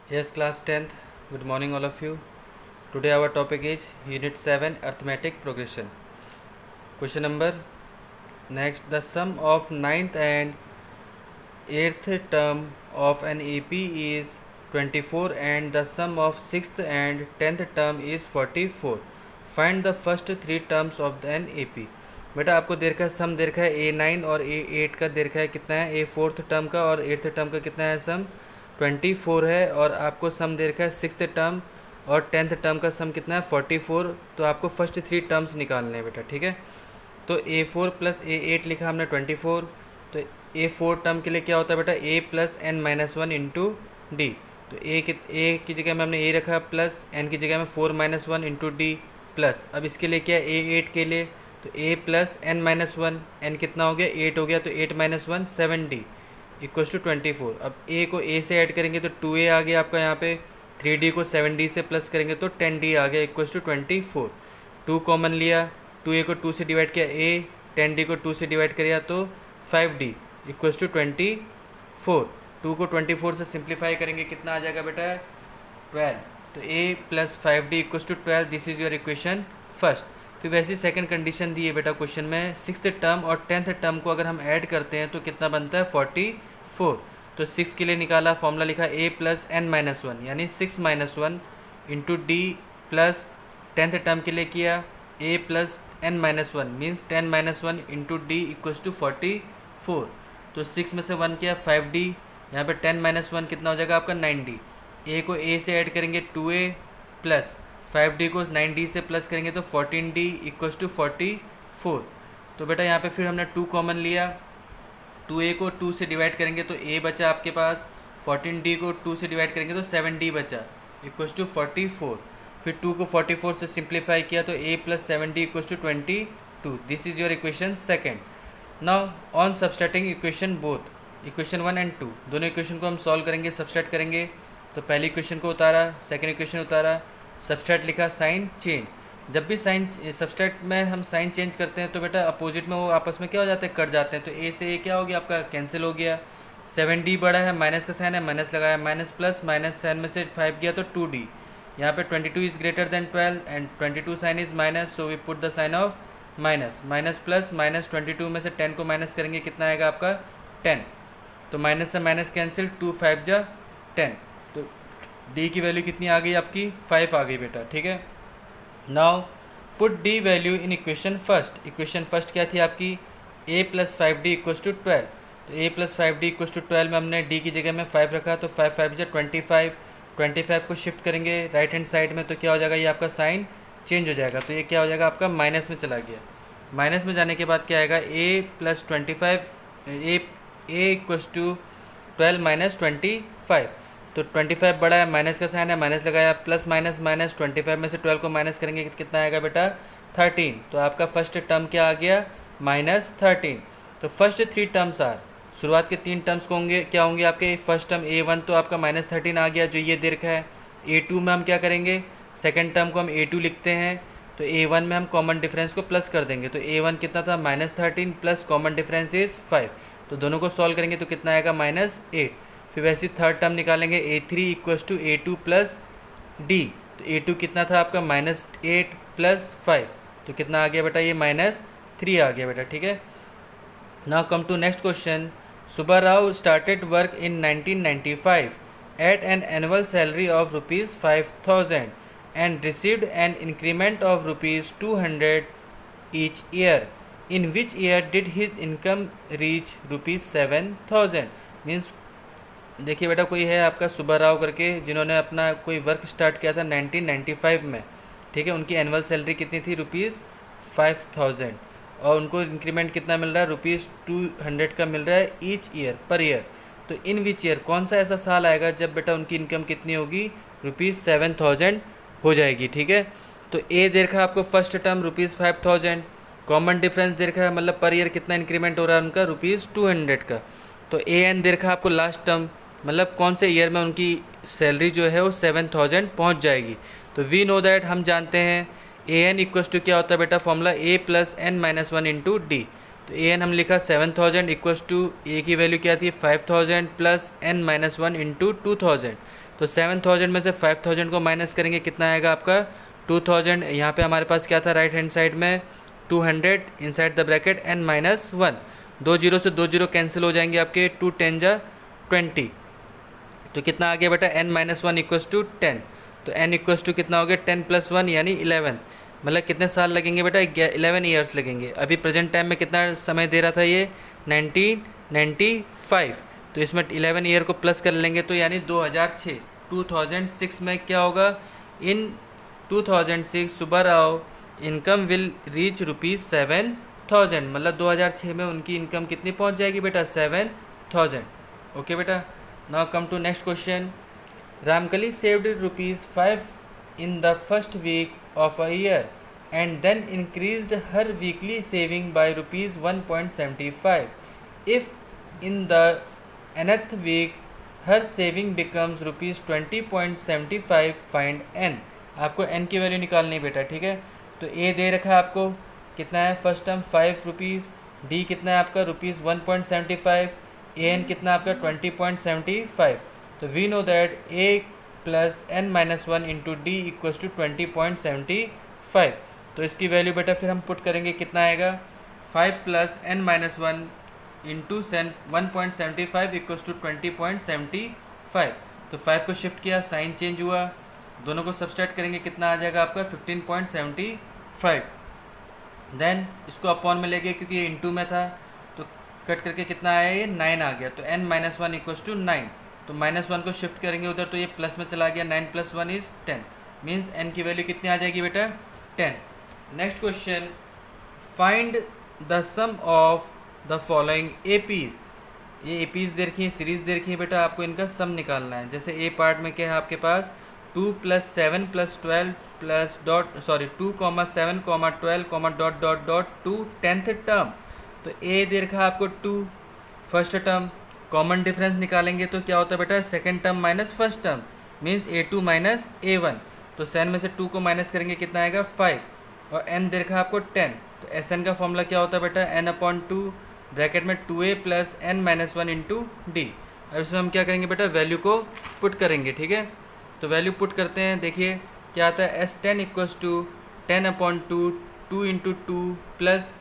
Yes, class 10th. Good morning, all of you. Today, our topic is Unit 7 Arithmetic Progression. Question number next. The sum of ninth and 8th term of an AP is 24 and the sum of 6th and 10th term is 44. Find the first three terms of an AP. बेटा आपको दे रखा है सम दे रखा है A9 और A8 का दे रखा है कितना है A4th टर्म का और 8th टर्म का कितना है सम 24 है और आपको सम दे रखा है 6th टर्म और 10th टर्म का सम कितना है 44। तो आपको फर्स्ट थ्री टर्म्स निकालने हैं बेटा, ठीक है। तो A4 प्लस A8 लिखा हमने 24। तो A4 टर्म के लिए क्या होता है बेटा A plus N minus one into D. तो ए की जगह में हमने ए रखा प्लस एन की जगह में 4 minus one into D plus. अब इसके लिए क्या है A8 के लिए तो A plus N minus one, N कितना हो गया 8 हो गया तो 8 minus one 7D equals to 24। अब ए को ए से ऐड करेंगे तो 2A आ गया आपका यहाँ पे, 3D को 7D से प्लस करेंगे तो 10D आ गया इक्वल्स टू 24। 2 कॉमन लिया, 2A को 2 से डिवाइड किया A, 10D को 2 से डिवाइड किया तो 5D इक्वल्स टू 24। 2 को 24 से सिंप्लीफाई करेंगे कितना आ जाएगा बेटा 12। तो A plus 5D equals to 12। This is your equation first. फिर वैसी सेकंड कंडीशन दी है बेटा क्वेश्चन में, 6th टर्म और 10th टर्म को अगर हम ऐड करते हैं तो कितना बनता है 44। तो 6 के लिए निकाला, फॉर्मूला लिखा A plus N minus one यानी 6 minus one into D plus 10th term के लिए किया A plus N minus one means 10 minus one into D equals to 44। तो 6 में से 1 किया 5D, यहाँ पे 10 माइनस वन कितना हो जाएगा आपका 9D। A को A से ऐड करेंगे 2A प्लस 5D को 9D से प्लस करेंगे तो 14D इक्वल्स टू 44। तो बेटा यहाँ पे फिर हमने 2 कॉमन लिया, 2A को 2 से डिवाइड करेंगे तो A बचा आपके पास, 14D को 2 से डिवाइड करेंगे तो 7D बचा इक्वल्स टू 44। फिर 2 को 44 से सिंप्लीफाई किया तो A plus 7D equals to 22। This is your equation second. Now on subtracting equation both equation 1 and 2, दोनों इक्वेशन को हम सॉल्व करेंगे, सबस्ट्रैक्ट करेंगे। तो पहली इक्वेशन को उतारा, सेकेंड इक्वेशन उतारा, सबस्ट्रैक्ट लिखा, साइन चेंज। जब भी साइन सबस्ट्रैक्ट में हम साइन चेंज करते हैं तो बेटा अपोजिट में वो आपस में क्या हो जाते हैं कट जाते हैं। तो ए से ए क्या हो गया आपका कैंसिल हो गया। 7D बड़ा है, माइनस का साइन है, माइनस लगाया, माइनस प्लस माइनस साइन में से 5 गया तो 2D। यहाँ पे 22 is greater than 12 and 22 sign is minus, so we put the sign of minus. Minus plus minus 22 में से 10 को माइनस करेंगे कितना आएगा आपका 10। तो माइनस से माइनस कैंसिल, 2 5 जा 10। तो डी की वैल्यू कितनी आ गई आपकी 5 आ गई बेटा, ठीक है। Now put D value in equation first. Equation first क्या थी आपकी a plus 5D equals to 12। तो a plus 5D equals to 12 में हमने d की जगह में 5 रखा तो 5 5 जा 25। 25 को शिफ्ट करेंगे राइट हैंड साइड में तो क्या हो जाएगा ये आपका साइन चेंज हो जाएगा। तो ये क्या हो जाएगा आपका माइनस में चला गया। माइनस में जाने के बाद क्या आएगा a plus 25 a equals to 12 minus 25। तो 25 बड़ा है, माइनस का साइन है, माइनस लगाया, प्लस माइनस माइनस 25 में से 12 को माइनस करेंगे कितना आएगा बेटा 13। तो आपका फर्स्ट टर्म क्या आ गया माइनस 13। तो फर्स्ट थ्री टर्म्स आर, शुरुआत के 3 टर्म्स को होंगे क्या होंगे आपके, फर्स्ट टर्म A1 तो आपका माइनस 13 आ गया जो ये दे रखा है। A2 में हम क्या करेंगे, सेकेंड टर्म को हम A2 लिखते हैं तो A1 में हम कॉमन डिफरेंस को प्लस कर देंगे। तो A1 कितना था minus 13 plus common difference is 5। तो दोनों को सॉल्व करेंगे तो कितना आएगा माइनस 8। फिर वैसे थर्ड टर्म निकालेंगे A3 equals to A2 plus D। तो A2 कितना था आपका माइनस 8 प्लस 5। तो कितना आ गया बेटा ये माइनस 3 आ गया बेटा, ठीक है। Now come to next question. Subba Rao started work in 1995 at an annual salary of rupees 5000 and received an increment of rupees 200 each year. In which year did his income reach rupees 7000? Means देखिए बेटा कोई है आपका सुब्बा राव करके जिन्होंने अपना कोई work start किया था 1995 में, ठीक है। उनकी एनुअल सैलरी कितनी थी रुपीज़ 5000 और उनको इंक्रीमेंट कितना मिल रहा है रुपीज़ 200 का मिल रहा है ईच ईयर पर ईयर। तो इन विच ईयर कौन सा ऐसा साल आएगा जब बेटा उनकी इनकम कितनी होगी रुपीज़ 7000 हो जाएगी, ठीक है। तो ए दे रखा है आपको first term rupees 5000, common difference दे रखा है मतलब पर ईयर कितना इंक्रीमेंट हो रहा है उनका रुपीज़ 200 का। तो ए एन दे रखा है आपको लास्ट टर्म मतलब कौन से ईयर में उनकी सैलरी जो है वो 7000 पहुँच जाएगी। तो वी नो दैट हम जानते हैं ए एन इक्वल्स टू क्या होता है बेटा formula A plus N minus one into D. तो ए एन हम लिखा 7000 इक्वल्स टू ए की वैल्यू क्या थी 5000 plus N minus one into 2000। तो 7000 में से 5000 को माइनस करेंगे, कितना आएगा आपका 2000। यहाँ पे हमारे पास क्या था राइट हैंड साइड में 200 inside the bracket n minus 1, 2 zero से 2 जीरो कैंसिल हो जाएंगे आपके, 2 10 जा 20, तो कितना आ गया बेटा n माइनस 1 इक्वस टू 10। तो n इक्वस टू कितना हो गया 10 प्लस 1 यानी 11, मतलब कितने साल लगेंगे बेटा 11 ईयर्स लगेंगे। अभी प्रेजेंट टाइम में कितना समय दे रहा था ये 1995, तो इसमें 11 ईयर को प्लस कर लेंगे तो यानी 2006। 2006 में क्या होगा, इन 2006 सुब्बाराव इनकम विल रीच ₹7,000, मतलब 2006 में उनकी इनकम कितनी पहुंच जाएगी बेटा 7,000। ओके बेटा, now come to next question. Ramkali saved ₹5 in the first week of a year and then increased her weekly saving by ₹1.75. If in the nth week her saving becomes ₹20.75, find n। आपको n की value निकालनी बेटा, ठीक है। तो a दे रखा है आपको कितना है, फर्स्ट टर्म ₹5, d कितना है आपका ₹1.75, an कितना आपका 20.75। तो we know that a plus n minus 1 into D equals to 20.75। तो इसकी वैल्यू बेटा फिर हम पुट करेंगे, कितना आएगा 5 plus n minus 1 into 1.75 equals to 20.75। तो 5 को शिफ्ट किया, साइन चेंज हुआ, दोनों को सब्सट्रैक्ट करेंगे, कितना आ जाएगा आपका 15.75। देन इसको अपॉन में ले गए क्योंकि ये इंटू में था, तो कट करके कितना आया ये 9 आ गया। तो n माइनस 1 इक्वल्स टू 9, तो माइनस 1 को शिफ्ट करेंगे उधर तो ये प्लस में चला गया, 9 प्लस 1 इज 10, मीन्स n की वैल्यू कितनी आ जाएगी बेटा 10। Next question, find the sum of the following APs. ये एपीज दे रखी है, सीरीज दे रखी है बेटा, आपको इनका सम निकालना है। जैसे ए पार्ट में क्या है आपके पास 2 + 7 + 12 plus dot 2, 7, 12, dot dot dot 2 10th term. तो ए दे रखा है आपको 2 फर्स्ट टर्म, कॉमन डिफरेंस निकालेंगे तो क्या होता है बेटा second term minus first term, means a2 minus a1। तो सैन में से 2 को माइनस करेंगे, कितना आएगा 5, और n दे रखा है आपको 10। तो एस एन का फॉर्मूला क्या होता है बेटा n/2 ब्रैकेट में 2a plus n minus 1 into D. अब इसमें हम क्या करेंगे बेटा वैल्यू को पुट करेंगे, ठीक है। तो वैल्यू पुट करते हैं, देखिए क्या आता है S10 equals to 10/2 2 into 2 plus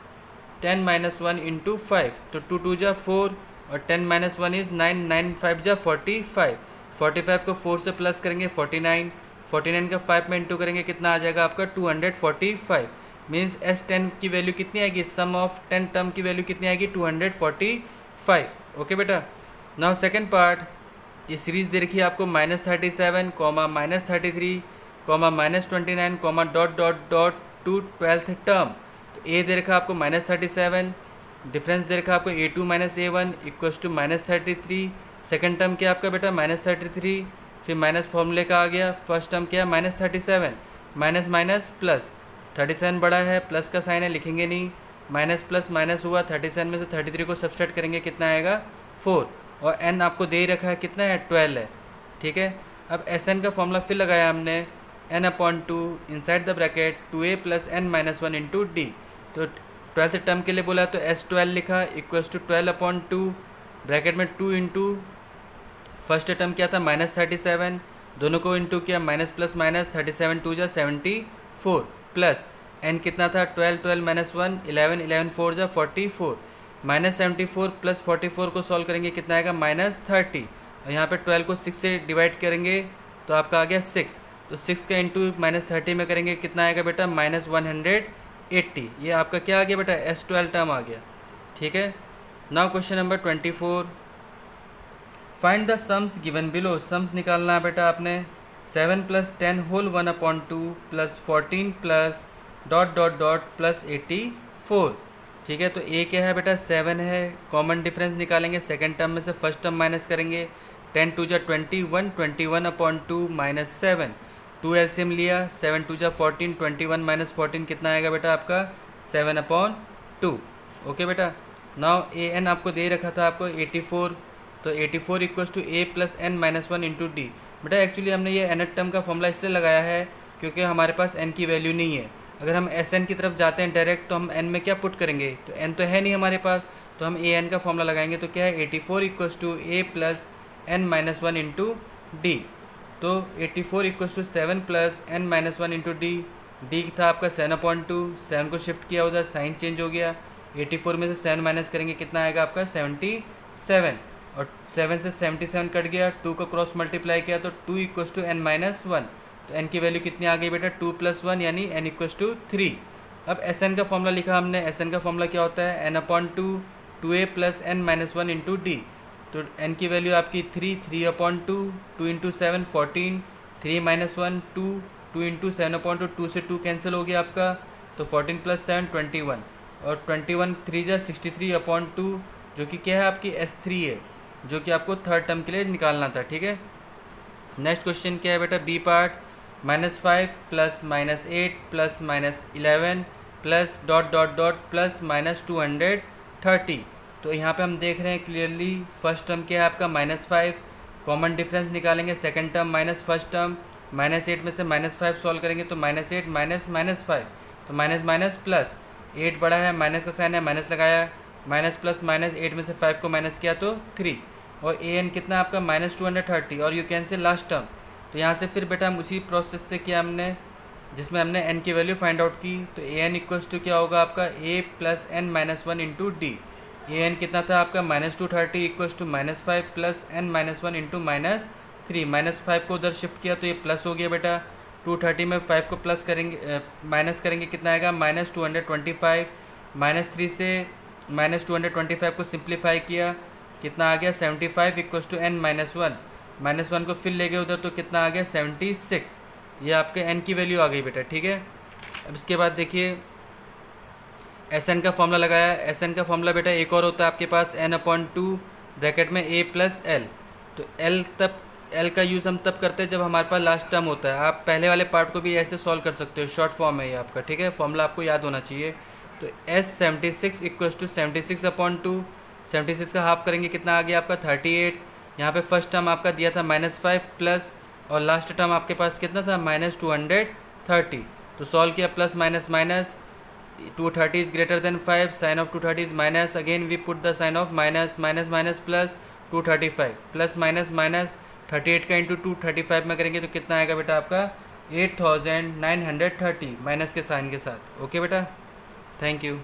10 minus 1 into 5, तो 2 2 जा 4 और 10 माइनस 1 इज़ 9, 9 5 जा 45, 45 को 4 से प्लस करेंगे 49, 49 का 5 में इंटू करेंगे, कितना आ जाएगा आपका 245। मीन्स S10 की वैल्यू कितनी आएगी, सम ऑफ 10 टर्म की वैल्यू कितनी आएगी 245। ओके बेटा, नाउ सेकेंड पार्ट, ये सीरीज दे रखी है आपको -37, -33, -29, dot dot dot to 12th term. तो ए दे रखा आपको -37, डिफरेंस दे रखा आपको a2 minus a1 equals to -33। Second term क्या आपका बेटा -33, फिर माइनस फॉर्मूले का आ गया, फर्स्ट टर्म क्या -37, माइनस माइनस प्लस, 37 बड़ा है, प्लस का साइन है लिखेंगे नहीं, माइनस प्लस माइनस हुआ, 37 में से 33 को सब्सट्रैक्ट करेंगे, कितना आएगा 4, और n आपको दे ही रखा है कितना है 12 है, ठीक है। अब Sn का फॉर्मूला फिर लगाया हमने n/2 inside the bracket 2a plus n minus 1 into D. तो 12th टर्म के लिए बोला तो S12 लिखा इक्वल्स टू 12/2 ब्रैकेट में 2 इंटू फर्स्ट टर्म क्या था -37, दोनों को इंटू किया, माइनस प्लस माइनस, 37 2 जा 74 प्लस n कितना था 12, 12 माइनस 1 11, 11 4 जा 44, -74 प्लस 44 को सॉल्व करेंगे, कितना आएगा -30, और यहाँ पे 12 को 6 से डिवाइड करेंगे तो आपका आ गया 6, तो 6 का इंटू -30 में करेंगे, कितना आएगा बेटा -180। ये आपका क्या आ गया बेटा S12 टर्म आ गया, ठीक है। Now question number 24, find the sums given below. Sums निकालना है बेटा आपने, 7 + 10 whole 1/2 plus 14 plus dot dot dot plus 84, ठीक है। तो ए क्या है बेटा 7 है, कॉमन डिफरेंस निकालेंगे, सेकंड टर्म में से फर्स्ट टर्म माइनस करेंगे, 10 2 जा 21, 21/2 माइनस 7, 2 एलसीएम लिया, 7 2 जा 14, 21 माइनस 14 कितना आएगा बेटा आपका 7/2। ओके बेटा, नाउ ए एन आपको दे रखा था आपको 84, तो 84 equals to a plus n minus 1 into d. बेटा एक्चुअली हमने ये nth टर्म का फॉर्मूला इसलिए लगाया है क्योंकि हमारे पास n की वैल्यू नहीं है। अगर हम Sn की तरफ जाते हैं डायरेक्ट तो हम n में क्या पुट करेंगे, तो n तो है नहीं हमारे पास, तो हम an का फॉर्मूला लगाएंगे, तो क्या है 84 equals to a plus n minus 1 into D. तो 84 equals to 7 plus n minus one into d. D था आपका 7/2, 7 को शिफ्ट किया उधर, साइन चेंज हो गया। 84 में से 7 माइनस करेंगे कितना आएगा आपका 77, और 7 से 77 कट गया, 2 को क्रॉस मल्टीप्लाई किया तो 2 equals to n minus one. तो n की वैल्यू कितनी आ गई बेटा 2 + 1 यानी n इक्वल्स टू 3। अब Sn का फॉर्मूला लिखा हमने। Sn का फॉर्मूला क्या होता है n/2 2a + n minus one into D. तो n की वैल्यू आपकी 3/2, 2 इंटू 7 14, 3 माइनस वन 2, 2 इंटू 7/2, 2 से 2 कैंसिल हो गया आपका, तो 14 + 7 21, और 21 3 जा 63/2, जो कि क्या है आपकी S3 है, जो कि आपको थर्ड टर्म के लिए निकालना था। ठीक है, नेक्स्ट क्वेश्चन क्या है बेटा, B part, -5 plus -8 plus -11 plus dot dot dot plus -230। तो यहाँ पे हम देख रहे हैं क्लियरली फर्स्ट टर्म क्या है आपका -5, कॉमन डिफरेंस निकालेंगे, second term minus first term, -8 में से -5 सॉल्व करेंगे तो -8 माइनस -5, तो माइनस माइनस प्लस, 8 बड़ा है, माइनस का साइन है, माइनस लगाया, माइनस प्लस माइनस, 8 में से 5 को माइनस किया तो 3, और ए एन कितना आपका -230, और you can say last term. तो यहाँ से फिर बेटा हम उसी प्रोसेस से किया हमने जिसमें हमने n की वैल्यू फाइंड आउट की। तो ए एन इक्वल्स टू क्या होगा आपका a + n minus one into d. A n कितना था आपका -230 equals to -5 plus n minus one into -3, -5 को उधर शिफ्ट किया तो ये प्लस हो गया बेटा, 230 में 5 को प्लस करेंगे माइनस करेंगे कितना आएगा -225, -3 से -225 को सिंप्लीफाई किया, कितना आ गया 75 equals to n minus one, -1 को फिर ले गए उधर तो कितना आ गया 76। ये आपके n की वैल्यू आ गई बेटा। ठीक है, अब इसके बाद देखिए Sn का फॉर्मूला लगाया। Sn का फॉर्मूला बेटा एक और होता है आपके पास n/2 ब्रैकेट में a + l। तो l का यूज़ हम तब करते हैं जब हमारे पास लास्ट टर्म होता है। आप पहले वाले पार्ट को भी ऐसे सॉल्व कर सकते हो, शॉर्ट फॉर्म है ये आपका। ठीक है, फॉर्मूला आपको याद होना चाहिए। तो S76 इक्वल्स टू 76/2, 76 का हाफ करेंगे कितना आ गया आपका 38। यहाँ पे फर्स्ट टर्म आपका दिया था -5 प्लस, और लास्ट टर्म आपके पास कितना था -230। तो सॉल्व किया, plus minus minus, 230 is greater than 5, sign of 230 is minus, again we put the sign of minus, minus minus plus 235, plus minus minus 38 का इंटू 235 में करेंगे तो कितना आएगा बेटा आपका 8930 माइनस के साइन के साथ। ओके बेटा, थैंक यू।